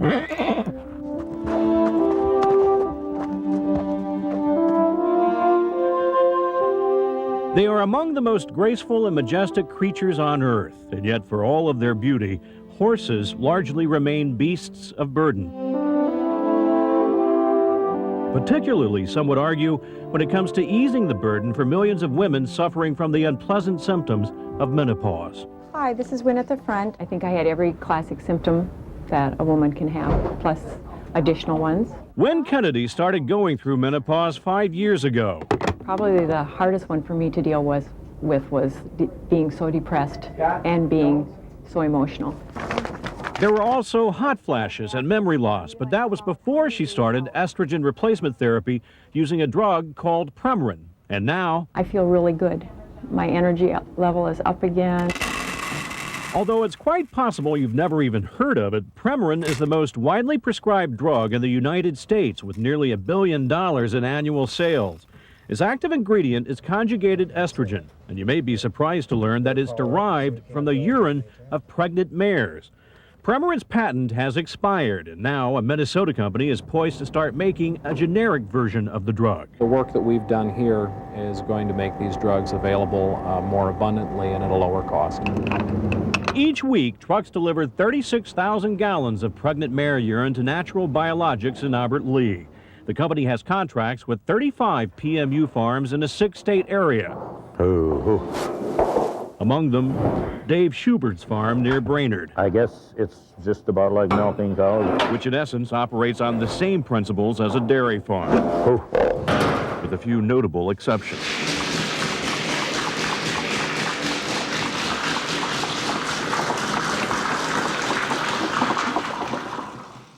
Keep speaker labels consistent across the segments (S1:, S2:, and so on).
S1: They are among the most graceful and majestic creatures on earth, and yet for all of their beauty, horses largely remain beasts of burden. Particularly, some would argue, when it comes to easing the burden for millions of women suffering from the unpleasant symptoms of menopause.
S2: Hi, this is Wynn at the front. I think I had every classic symptom that a woman can have, plus additional ones.
S1: Wynn Kennedy started going through menopause 5 years ago.
S2: Probably the hardest one for me to deal with was being so depressed and being so emotional.
S1: There were also hot flashes and memory loss, but that was before she started estrogen replacement therapy using a drug called Premarin. And now
S2: I feel really good. My energy level is up again.
S1: Although it's quite possible you've never even heard of it, Premarin is the most widely prescribed drug in the United States, with nearly $1 billion in annual sales. Its active ingredient is conjugated estrogen, and you may be surprised to learn that it's derived from the urine of pregnant mares. Premarin's patent has expired, and now a Minnesota company is poised to start making a generic version of the drug.
S3: The work that we've done here is going to make these drugs available more abundantly and at a lower cost.
S1: Each week, trucks deliver 36,000 gallons of pregnant mare urine to Natural Biologics in Albert Lea. The company has contracts with 35 PMU farms in a 6-state area. Among them, Dave Schubert's farm near Brainerd.
S4: I guess it's just about like milking cows.
S1: Which in essence operates on the same principles as a dairy farm, with a few notable exceptions.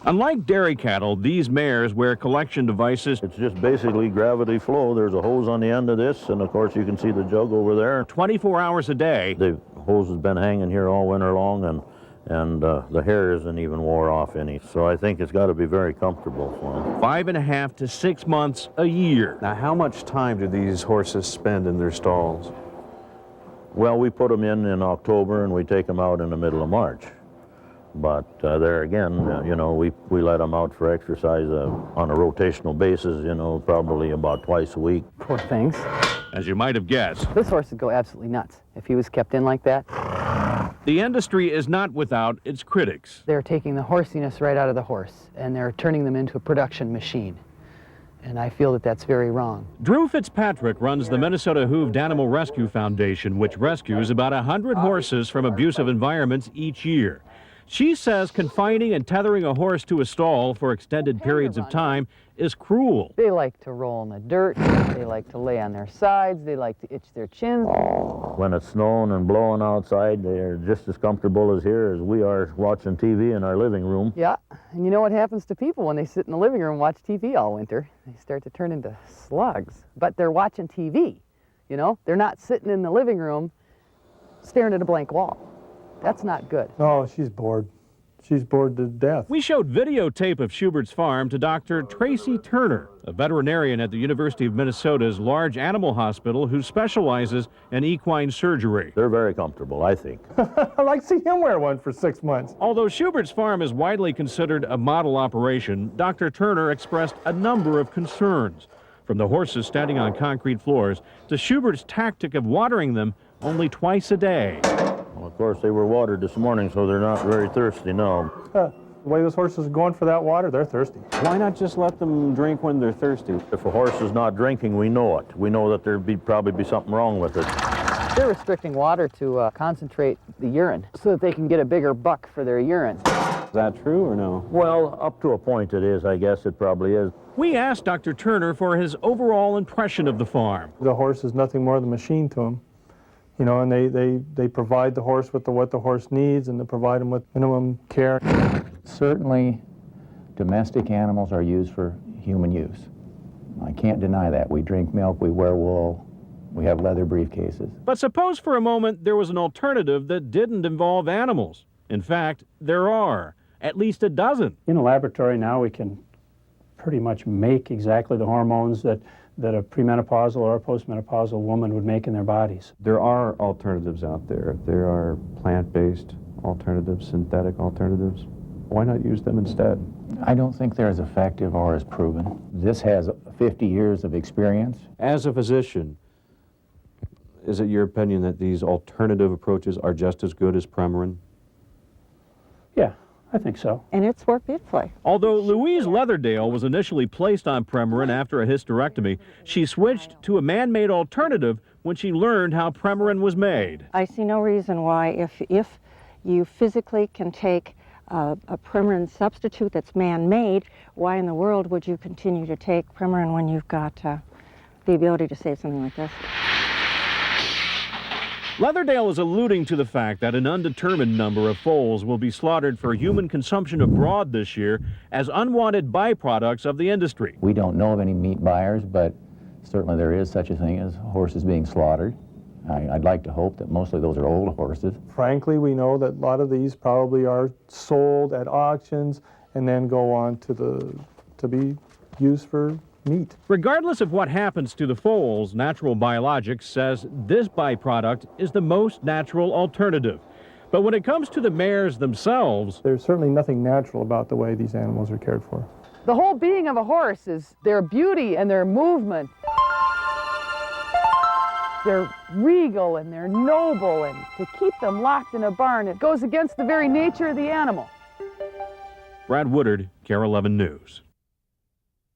S1: Unlike dairy cattle, these mares wear collection devices.
S4: It's just basically gravity flow. There's a hose on the end of this, and of course you can see the jug over there.
S1: 24 hours a day.
S4: The hose has been hanging here all winter long, and the hair isn't even wore off any. So I think it's got to be very comfortable for them.
S1: 5.5 to 6 months a year.
S5: Now, how much time do these horses spend in their stalls?
S4: Well, we put them in October, and we take them out in the middle of March. But there again, you know, we let them out for exercise on a rotational basis, you know, probably about twice a week.
S6: Poor things.
S1: As you might have guessed,
S6: This horse would go absolutely nuts if he was kept in like that.
S1: the industry is not without its critics.
S6: They're taking the horsiness right out of the horse, and they're turning them into a production machine. And I feel that that's very wrong.
S1: Drew Fitzpatrick runs the Minnesota Hooved Animal Rescue Foundation, which rescues about 100 horses from abusive environments each year. She says confining and tethering a horse to a stall for extended periods of time is cruel.
S6: They like to roll in the dirt, they like to lay on their sides, they like to itch their chins.
S4: When it's snowing and blowing outside, they're just as comfortable as here as we are watching TV in our living room.
S6: Yeah, and you know what happens to people when they sit in the living room and watch TV all winter? They start to turn into slugs. But they're watching TV, you know? They're not sitting in the living room staring at a blank wall. That's not good.
S7: Oh, she's bored. She's bored to death.
S1: We showed videotape of Schubert's farm to Dr. Tracy Turner, a veterinarian at the University of Minnesota's large animal hospital who specializes in equine surgery.
S4: They're very comfortable, I think.
S7: I'd like to see him wear one for 6 months.
S1: Although Schubert's farm is widely considered a model operation, Dr. Turner expressed a number of concerns, from the horses standing on concrete floors to Schubert's tactic of watering them only twice a day.
S4: Well, of course, they were watered this morning, so they're not very thirsty now.
S7: The way those horses are going for that water, they're thirsty.
S5: Why not just let them drink when they're thirsty?
S4: If a horse is not drinking, we know it. We know that there'd probably be something wrong with it.
S6: They're restricting water to concentrate the urine so that they can get a bigger buck for their urine.
S5: Is that true or no?
S4: Well, up to a point it is, I guess it probably is.
S1: We asked Dr. Turner for his overall impression of the farm.
S7: The horse is nothing more than a machine to them. You know, and they provide the horse with what the horse needs, and they provide him with minimum care.
S8: Certainly, domestic animals are used for human use. I can't deny that. We drink milk, we wear wool, we have leather briefcases.
S1: But suppose for a moment there was an alternative that didn't involve animals. In fact, there are at least a dozen.
S9: In a laboratory now, we can pretty much make exactly the hormones that a premenopausal or a postmenopausal woman would make in their bodies.
S5: There are alternatives out there. There are plant-based alternatives, synthetic alternatives. Why not use them instead?
S8: I don't think they're as effective or as proven. This has 50 years of experience.
S5: As a physician, is it your opinion that these alternative approaches are just as good as Premarin?
S9: Yeah, I think so.
S10: And it's worked beautifully.
S1: Although Louise Leatherdale was initially placed on Premarin after a hysterectomy, she switched to a man-made alternative when she learned how Premarin was made.
S10: I see no reason why, if you physically can take a Premarin substitute that's man-made, why in the world would you continue to take Premarin when you've got the ability to save something like this?
S1: Leatherdale is alluding to the fact that an undetermined number of foals will be slaughtered for human consumption abroad this year as unwanted byproducts of the industry.
S8: We don't know of any meat buyers, but certainly there is such a thing as horses being slaughtered. I'd like to hope that mostly those are old horses.
S7: Frankly, we know that a lot of these probably are sold at auctions and then go on to be used for meat.
S1: Regardless of what happens to the foals, Natural Biologics says this byproduct is the most natural alternative. But when it comes to the mares themselves,
S7: There's certainly nothing natural about the way these animals are cared for.
S6: The whole being of a horse is their beauty and their movement. They're regal and they're noble, and to keep them locked in a barn, it goes against the very nature of the animal.
S1: Brad Woodard, KARE 11 News.